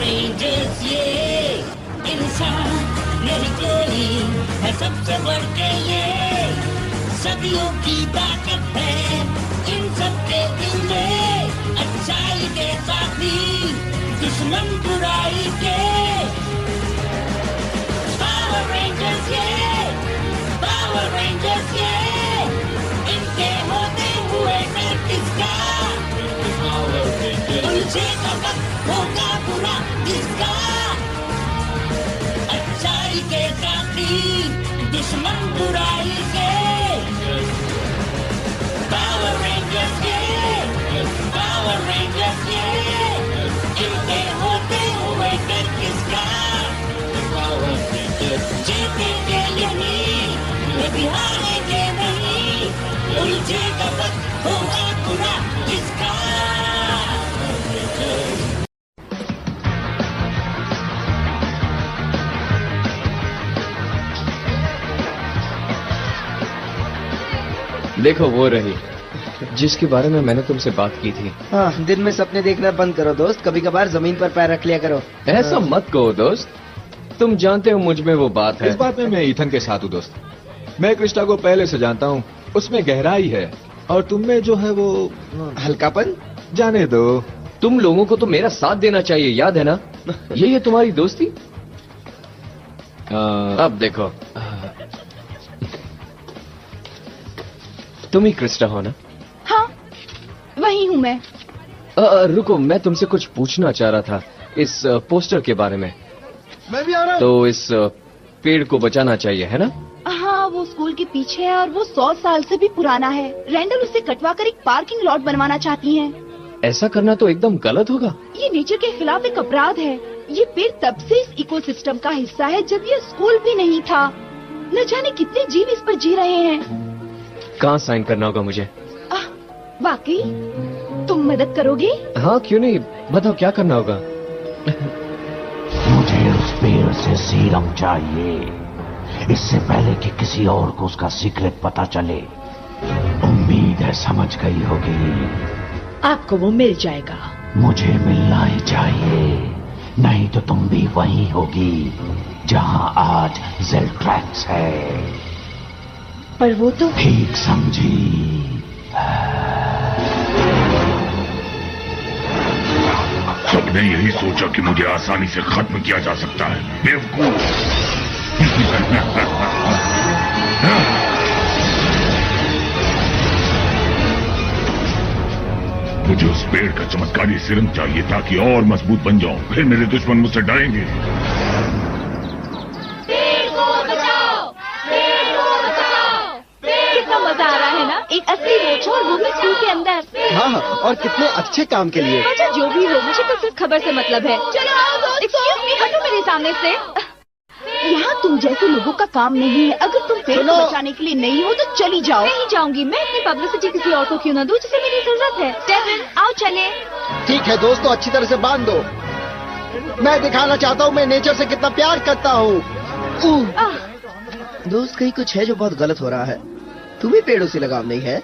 Rangers ये इंसान नहीं कोई है सबसे बढ़ के ये सदियों की ताकत है इन सबके दिल में अच्छाई के साथी दुश्मन बुराई के पावर रेंजर्स ये इनके होते हुए डर किसका उलझेगा वक्त होगा बुरा किसका अच्छाई के साथी दुश्मन बुराई के पावर रेंजर्स ये इनके होते हुए डर किसका जीतेंगे यही कभी हारेंगे नहीं उलझेगा वक्त होगा बुरा किसका देखो वो रही जिसके बारे में मैंने तुमसे बात की थी। हाँ, दिन में सपने देखना बंद करो दोस्त, कभी कभार जमीन पर पैर रख लिया करो। ऐसा मत कहो दोस्त, तुम जानते हो मुझ में वो बात है। इस बात में मैं ईथन के साथ हूँ दोस्त। मैं क्रिस्टा को पहले से जानता हूँ, उसमें गहराई है और तुम में जो है वो हल्कापन। जाने दो। तुम लोगों को तो मेरा साथ देना चाहिए, याद है ना? ये है तुम्हारी दोस्ती। अब देखो, तुम ही क्रिस्टा हो ना? हाँ, वही हूँ मैं। रुको, मैं तुमसे कुछ पूछना चाह रहा था इस पोस्टर के बारे में। मैं भी आ रहा हूँ। तो इस पेड़ को बचाना चाहिए, है ना? हाँ, वो स्कूल के पीछे है और वो 100 साल से भी पुराना है। रैंडल उसे कटवा कर एक पार्किंग लॉट बनवाना चाहती हैं। ऐसा करना तो एकदम गलत होगा। ये नेचर के खिलाफ एक अपराध है। ये पेड़ तब से इस इकोसिस्टम का हिस्सा है जब ये स्कूल भी नहीं था। न जाने कितने जीव इस पर जी रहे हैं। कहाँ साइन करना होगा मुझे? वाकई तुम मदद करोगे? हाँ, क्यों नहीं, बताओ क्या करना होगा? मुझे उस पेड़ से सीरम चाहिए, इससे पहले कि किसी और को उसका सीक्रेट पता चले। उम्मीद है समझ गई होगी। आपको वो मिल जाएगा। मुझे मिलना ही चाहिए, नहीं तो तुम भी वहीं होगी जहां आज ज़ेल्ट्रैक्स है। पर वो तो ठीक समझी। सबने यही सोचा कि मुझे आसानी से खत्म किया जा सकता है। बेवकूफ। मुझे उस पेड़ का चमत्कारी सिरम चाहिए ताकि और मजबूत बन जाऊं, फिर मेरे दुश्मन मुझसे डरेंगे। कितना मजा आ रहा है ना? एक असली रोच और वो भी स्कूल के अंदर। हाँ, और कितने अच्छे काम के लिए। अच्छा, जो भी हो, मुझे तो सिर्फ खबर से मतलब है। चलो एक्सक्यूज मी, हटो मेरे सामने से। यहाँ तुम जैसे लोगों का काम नहीं है। अगर तुम पेड़ को बचाने के लिए नहीं हो तो चली जाओ। नहीं जाऊंगी, मैं अपनी पब्लिसिटी किसी और को क्यों ना दूं जिसे मेरी जरूरत है। स्टेफन, आओ चले। ठीक है दोस्तों, अच्छी तरह से बांध दो। मैं दिखाना चाहता हूँ मैं नेचर से कितना प्यार करता हूँ। दोस्त, कहीं कुछ है जो बहुत गलत हो रहा है। तुम्हें पेड़ों से लगाव नहीं है?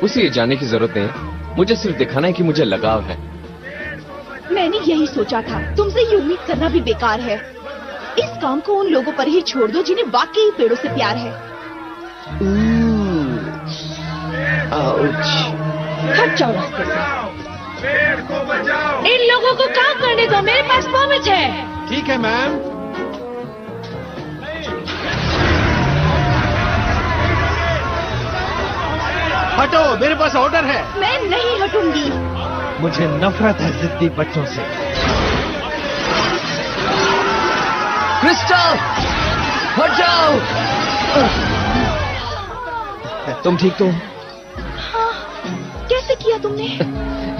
उसे ये जानने की जरूरत नहीं है, मुझे सिर्फ दिखाना है कि मुझे लगाव है। मैंने यही सोचा था। तुमसे ये उम्मीद करना भी बेकार है। इस काम को उन लोगों पर ही छोड़ दो जिन्हें वाकई पेड़ों से प्यार है। आउच। हट जाओ रास्ते से। इन लोगों को काम करने दो, मेरे पास परमिट है। ठीक है मैम। हटो, मेरे पास ऑर्डर है। मैं नहीं हटूंगी। मुझे नफरत है जिद्दी बच्चों से। क्रिस्टा, हट जाओ। तुम ठीक तो? हाँ, कैसे किया तुमने?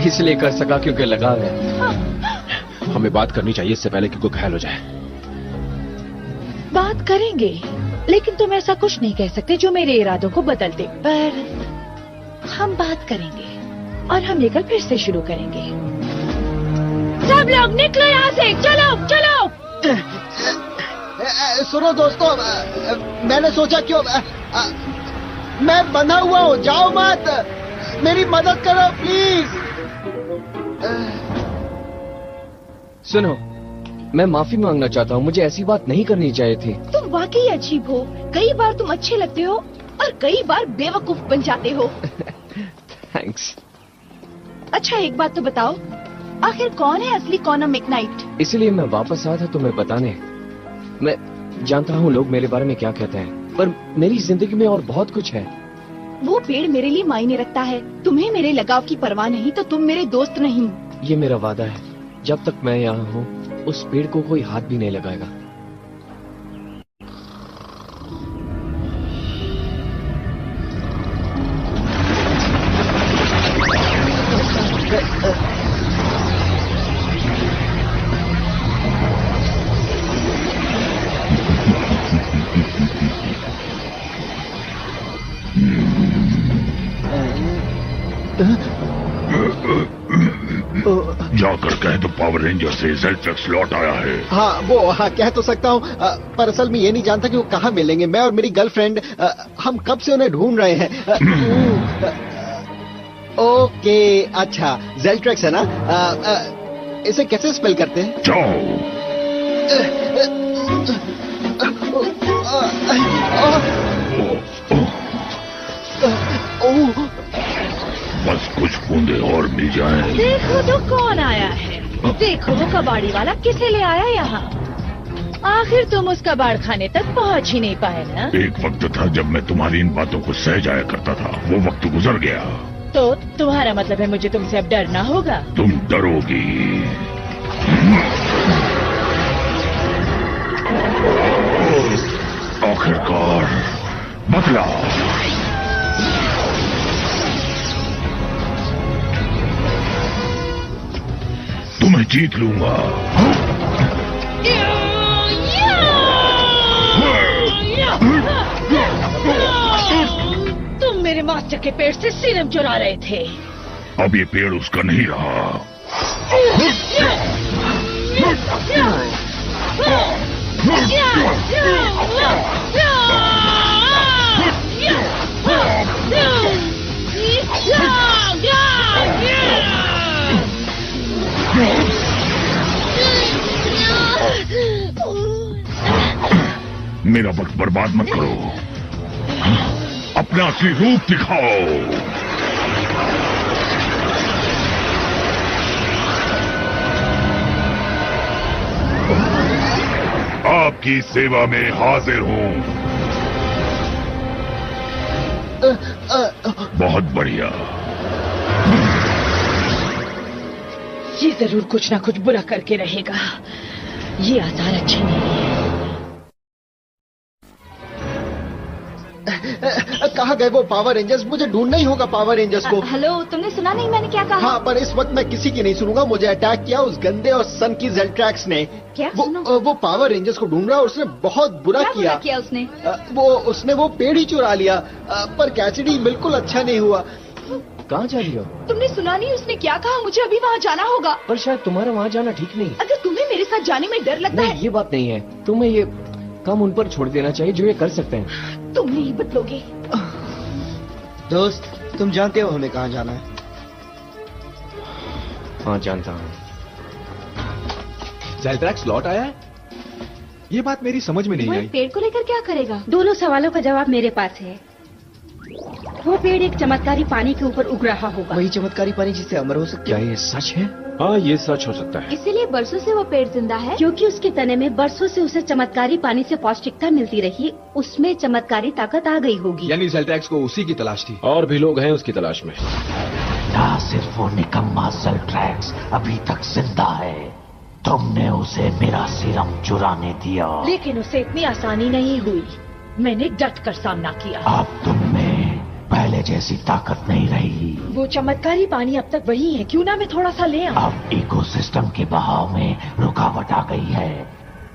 इसलिए कर सका क्योंकि लगाव है। हमें बात करनी चाहिए इससे पहले कि कोई घायल हो जाए। बात करेंगे, लेकिन तुम ऐसा कुछ नहीं कह सकते जो मेरे इरादों को बदल दे। पर हम बात करेंगे और हम ये कल फिर से शुरू करेंगे। सब लोग निकलो यहाँ से, चलो चलो। सुनो दोस्तों, मैंने सोचा क्यों मैं बंधा हुआ हूँ, जाओ मत, मेरी मदद करो प्लीज। सुनो, मैं माफी मांगना चाहता हूँ, मुझे ऐसी बात नहीं करनी चाहिए थी। तुम वाकई अजीब हो। कई बार तुम अच्छे लगते हो और कई बार बेवकूफ बन जाते हो। थैंक्स। अच्छा एक बात तो बताओ, आखिर कौन है असली कॉनर मैकनाइट? इसीलिए मैं वापस आया था तुम्हें बताने। मैं जानता हूँ लोग मेरे बारे में क्या कहते हैं, पर मेरी जिंदगी में और बहुत कुछ है। वो पेड़ मेरे लिए मायने रखता है। तुम्हें मेरे लगाव की परवाह नहीं तो तुम मेरे दोस्त नहीं। ये मेरा वादा है, जब तक मैं यहाँ हूँ उस पेड़ को कोई हाथ भी नहीं लगाएगा। जाकर कह दो पावर रेंजर से ज़ेल्ट्रैक्स लौट आया है। हाँ कह तो सकता हूँ, पर असल में ये नहीं जानता कि वो कहाँ मिलेंगे। मैं और मेरी गर्लफ्रेंड हम कब से उन्हें ढूंढ रहे हैं। ओके अच्छा, ज़ेल्ट्रैक्स है ना? इसे कैसे स्पेल करते हैं? जाओ। बस कुछ बूंदे और मिल जाएं। देखो तो कौन आया है। देखो वो कबाड़ी वाला किसे ले आया यहाँ। आखिर तुम उस कबाड़ खाने तक पहुँच ही नहीं पाए ना। एक वक्त था जब मैं तुम्हारी इन बातों को सह जाया करता था, वो वक्त गुजर गया। तो तुम्हारा मतलब है मुझे तुमसे अब डरना होगा? तुम डरोगी। आखिरकार बदला। तुम्हें जीत लूंगा। तुम मेरे मास्टर के पेड़ से सीरम चुरा रहे थे। अब ये पेड़ उसका नहीं रहा। मेरा वक्त बर्बाद मत करो, अपना असली रूप दिखाओ। आपकी सेवा में हाजिर हूं। बहुत बढ़िया। ये जरूर कुछ ना कुछ बुरा करके रहेगा। ये आसार अच्छे नहीं है। कहाँ गए वो पावर रेंजर्स? मुझे ढूंढना ही होगा पावर रेंजर्स को। हेलो, तुमने सुना नहीं मैंने क्या कहा? हाँ, पर इस वक्त मैं किसी की नहीं सुनूंगा। मुझे अटैक किया उस गंदे और सन की ज़ेल्ट्रैक्स ने। क्या? वो पावर रेंजर्स को ढूंढ रहा और उसने बहुत बुरा किया। उसने उसने वो पेड़ ही चुरा लिया। पर कैसिडी बिल्कुल अच्छा नहीं हुआ। कहाँ जा रही हो? तुमने सुना नहीं उसने क्या कहा? मुझे अभी वहाँ जाना होगा। पर शायद तुम्हारा वहाँ जाना ठीक नहीं। अगर तुम्हें मेरे साथ जाने में डर लगता है। ये बात नहीं है, तुम्हें ये काम उन पर छोड़ देना चाहिए जो ये कर सकते हैं। तुम नहीं बदलोगे। दोस्त, तुम जानते हो हमें कहाँ जाना है? हाँ जानता हूँ। ज़ेल्ट्रैक्स लौट आया है? ये बात मेरी समझ में नहीं आई। पेड़ को लेकर क्या करेगा? दोनों सवालों का जवाब मेरे पास है। वो पेड़ एक चमत्कारी पानी के ऊपर उग रहा होगा। वही चमत्कारी पानी जिससे अमर हो सकता क्या ये सच है? हाँ, ये सच हो सकता है। इसीलिए बरसों से वो पेड़ जिंदा है। क्योंकि उसके तने में बरसों से उसे चमत्कारी पानी से पौष्टिकता मिलती रही, उसमें चमत्कारी ताकत आ गई होगी। यानी ज़ेल्ट्रैक्स को उसी की तलाश थी। और भी लोग हैं उसकी तलाश में। ना सिर्फ वो निकम्मा ज़ेल्ट्रैक्स अभी तक जिंदा है, तुमने उसे मेरा सीरम चुराने दिया। लेकिन उसे इतनी आसानी नहीं हुई। मैंने डट कर सामना किया। अब तुम में पहले जैसी ताकत नहीं रही। वो चमत्कारी पानी अब तक वही है, क्यों ना मैं थोड़ा सा ले आऊं? अब इकोसिस्टम के बहाव में रुकावट आ गई है।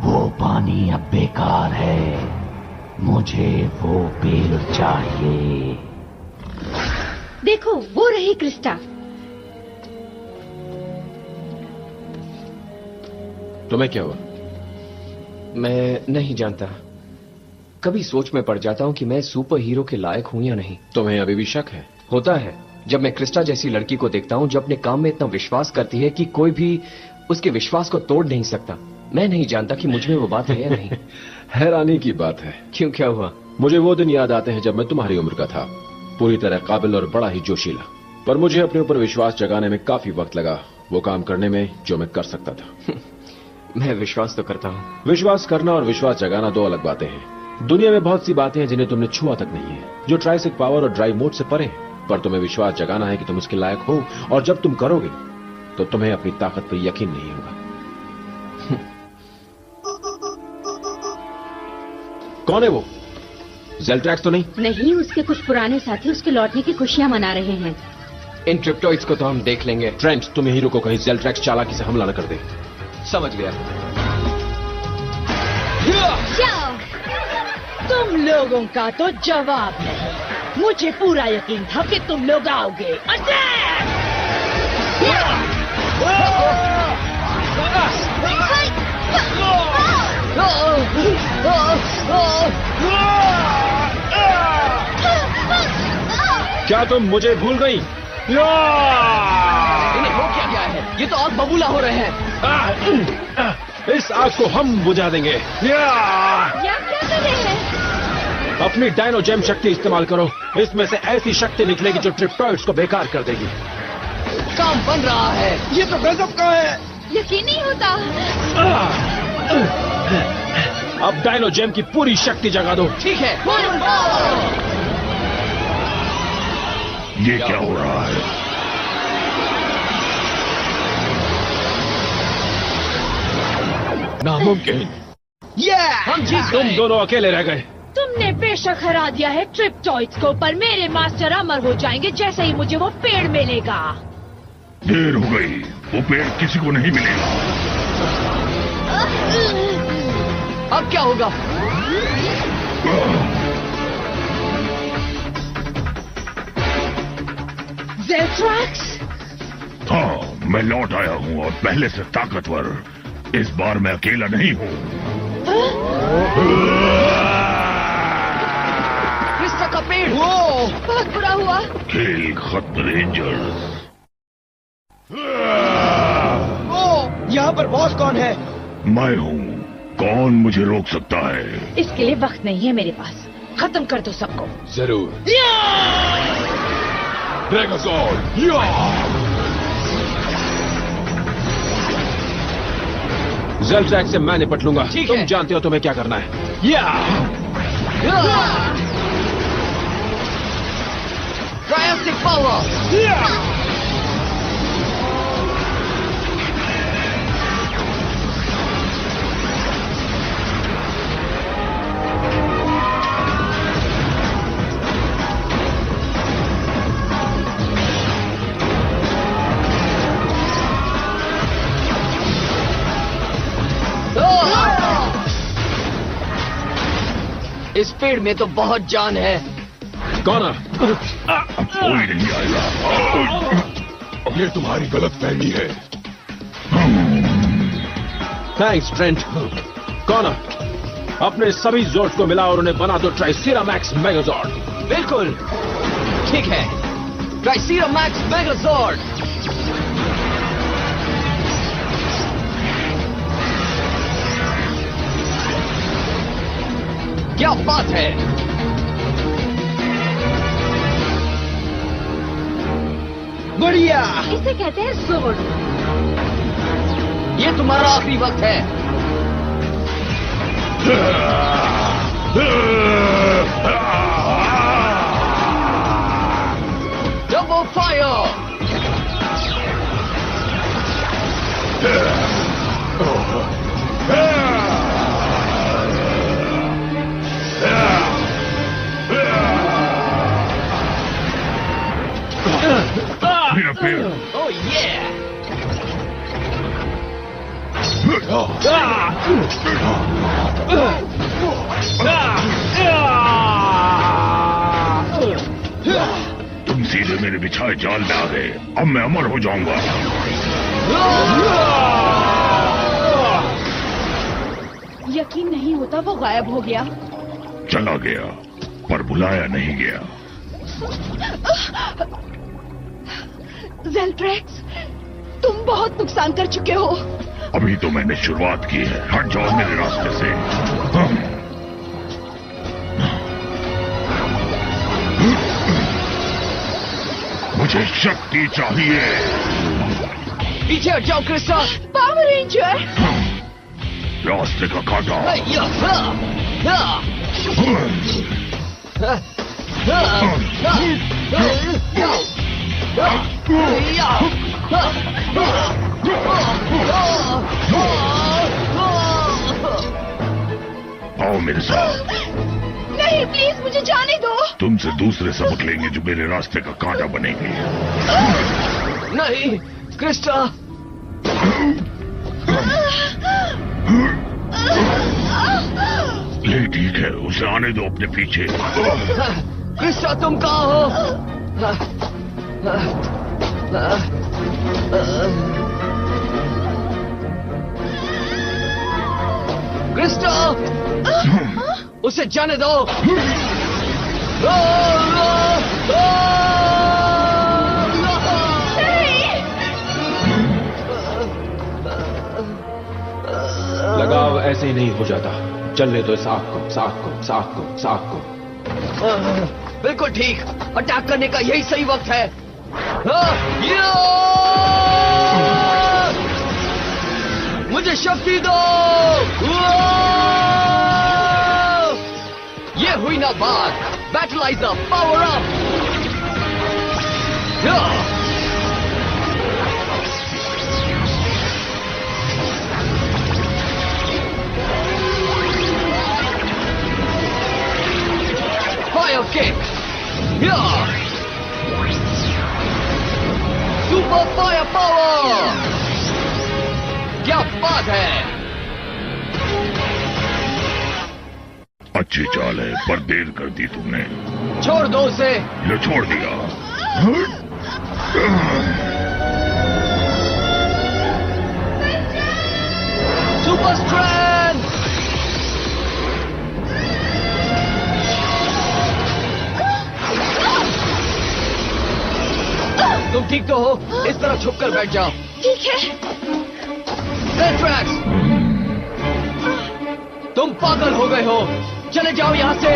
वो पानी अब बेकार है। मुझे वो पेड़ चाहिए। देखो, वो रही क्रिस्टा। तुम्हें क्या हुआ? मैं नहीं जानता। कभी सोच में पड़ जाता हूँ कि मैं सुपर हीरो के लायक हूँ या नहीं। तुम्हें अभी भी शक है? होता है जब मैं क्रिस्टा जैसी लड़की को देखता हूँ जो अपने काम में इतना विश्वास करती है कि कोई भी उसके विश्वास को तोड़ नहीं सकता। मैं नहीं जानता कि मुझ में वो बात है या नहीं। हैरानी की बात है। क्यों, क्या हुआ? मुझे वो दिन याद आते हैं जब मैं तुम्हारी उम्र का था, पूरी तरह काबिल और बड़ा ही जोशीला, पर मुझे अपने ऊपर विश्वास जगाने में काफी वक्त लगा वो काम करने में जो मैं कर सकता था। मैं विश्वास तो करता हूँ। विश्वास करना और विश्वास जगाना दो अलग बातें हैं। दुनिया में बहुत सी बातें हैं जिन्हें तुमने छुआ तक नहीं है, जो ट्राइसिक पावर और ड्राइव मोड से परे हैं, पर तुम्हें विश्वास जगाना है कि तुम उसके लायक हो, और जब तुम करोगे तो तुम्हें अपनी ताकत पर यकीन नहीं होगा। कौन है वो? ज़ेल्ट्रैक्स तो नहीं? नहीं, उसके कुछ पुराने साथी उसके लौटने की खुशियां मना रहे हैं। इन ट्रिप्टॉइड्स को तो हम देख लेंगे। ट्रेंट, तुम हीरो को कहीं ज़ेल्ट्रैक्स चालाकी से हमला न कर दे। समझ गया। तुम लोगों का तो जवाब नहीं। मुझे पूरा यकीन था कि तुम लोग आओगे। क्या तुम मुझे भूल गई? इन्हें हो क्या गया है? ये तो आग बबूला हो रहे हैं। इस आग को हम बुझा देंगे। क्या कर रहे हैं? अपनी डायनो जेम शक्ति इस्तेमाल करो। इसमें से ऐसी शक्ति निकलेगी जो ट्रिप्टॉइड्स को बेकार कर देगी। काम बन रहा है। ये तो गजब का है। यकीन नहीं होता। अब डायनो जेम की पूरी शक्ति जगा दो। ठीक है। ये क्या हो रहा है? नामुमकिन। हम जीत तुम दोनों अकेले रह गए। तुमने बेशक हरा दिया है ट्रिप्टॉइड्स को, पर मेरे मास्टर अमर हो जाएंगे जैसे ही मुझे वो पेड़ मिलेगा। देर हो गई, वो पेड़ किसी को नहीं मिलेगा। अब क्या होगा? ज़ेल्ट्रैक्स? हाँ, मैं लौट आया हूँ और पहले से ताकतवर। इस बार मैं अकेला नहीं हूँ। क्रिस्टा का पेड़। बहुत बुरा हुआ। खेल खत्म रेंजर्स। यहाँ पर बॉस कौन है? मैं हूँ। कौन मुझे रोक सकता है? इसके लिए वक्त नहीं है मेरे पास। खत्म कर दो सबको। जरूर। ड्रैगोसॉर्ड। ज़ेल्ट्रैक्स से मैं निपट लूंगा। तुम जानते हो तुम्हें क्या करना है। ट्रायम्फिक पावर। इस पेड़ में तो बहुत जान है। कौन? कोई नहीं आएगा। ये तुम्हारी गलतफहमी है। Thanks Trent. कौन? अपने सभी जोर्स को मिला और उन्हें बना दो ट्राइसेरामैक्स मेगाजॉर्ड। बिल्कुल ठीक है। ट्राइसेरामैक्स मेगाजॉर्ड। क्या बात है? बढ़िया। इसे कहते हैं जोर। ये तुम्हारा आखिरी वक्त है। Double fire. मेरा पेड़। Oh yeah! तुम सीधे मेरे बिछाए जाल में आ गए। अब मैं अमर हो जाऊंगा। यकीन नहीं होता वो गायब हो गया। चला गया, पर बुलाया नहीं गया। ज़ेल्ट्रैक्स, तुम बहुत नुकसान कर चुके हो। अभी तो मैंने शुरुआत की है, हट जाओ मेरे रास्ते से। मुझे शक्ति चाहिए। पीछे हट जाओ क्रिस्टा। Power ranger. रास्ते का कांटा। आओ मेरे साथ। नहीं प्लीज मुझे जाने दो। तुमसे दूसरे सबक लेंगे जो मेरे रास्ते का कांटा बनेंगे। नहीं क्रिस्टा। ले ठीक है, उसे आने दो अपने पीछे। क्रिस्टा तुम कहाँ हो? क्रिस्टा उसे जाने दो। लगाव ऐसे ही नहीं हो जाता। चलने दो इस आग को, साग को, साग को, साग को। बिल्कुल ठीक, अटैक करने का यही सही वक्त है। मुझे शक्ति दो। ये हुई ना बात। Battlizer power up. Fire kick. Super fire power. क्या बात है। अच्छी चाल है, पर देर कर दी तुमने। छोड़ दो उसे। लो छोड़ दिया। Super strength. तुम ठीक तो हो? इस तरह छुपकर बैठ जाओ। ठीक है। ट्रैक्स, तुम पागल हो गए हो। चले जाओ यहाँ से।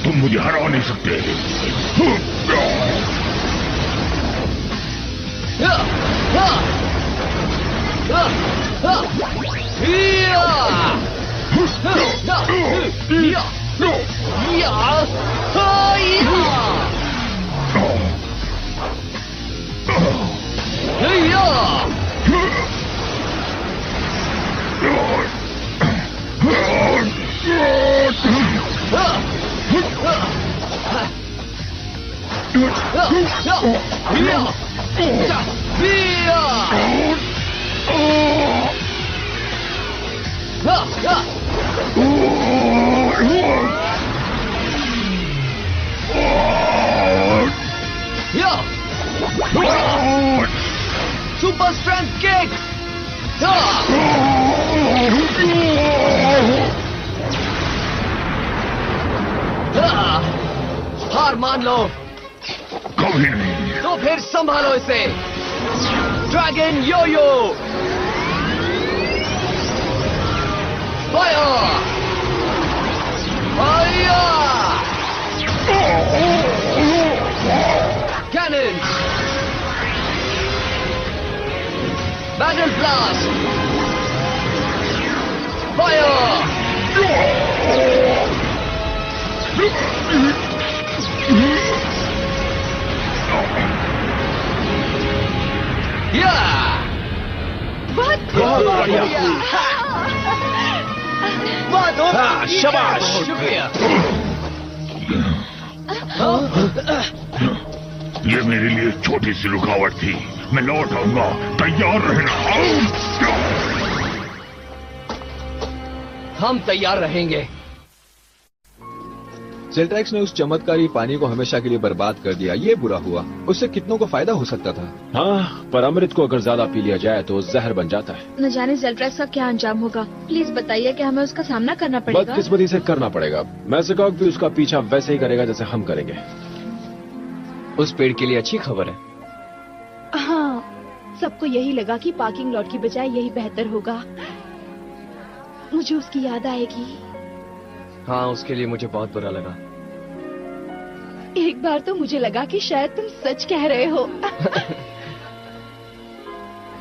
तुम मुझे हरा नहीं सकते। Super strength kick. हार मान लो। कभी नहीं। तो फिर संभालो इसे। Dragon yo-yo. Fire. Cannon. Battle blast. Fire. बहुत बढ़िया। हाँ, शाबाश। शुक्रिया। ये मेरे लिए छोटी सी रुकावट थी। मैं लौट आऊंगा, तैयार रहना। हम तैयार रहेंगे। सेल्ट्रैक्स ने उस चमत्कारी पानी को हमेशा के लिए बर्बाद कर दिया। ये बुरा हुआ, उससे कितनों को फायदा हो सकता था। हाँ, पर अमृत को अगर ज्यादा पी लिया जाए तो जहर बन जाता है। न जाने जेल्ट्रैक्स का क्या अंजाम होगा। प्लीज बताइए कि हमें उसका सामना करना पड़ेगा। बदकिस्मती से करना पड़ेगा। मैसेकॉक भी उसका पीछा वैसे ही करेगा जैसे हम करेंगे। उस पेड़ के लिए अच्छी खबर है। हाँ, सबको यही लगा कि पार्किंग लॉट की बजाय यही बेहतर होगा। मुझे उसकी याद आएगी। हाँ, उसके लिए मुझे बहुत बुरा लगा। एक बार तो मुझे लगा कि शायद तुम सच कह रहे हो।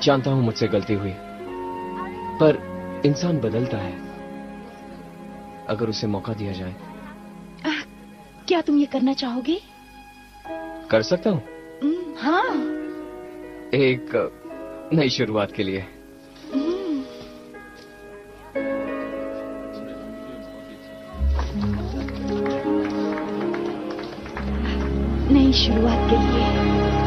जानता हूँ मुझसे गलती हुई, पर इंसान बदलता है अगर उसे मौका दिया जाए। क्या तुम ये करना चाहोगे? कर सकता हूँ। हाँ, एक नई शुरुआत के लिए। नई शुरुआत के लिए।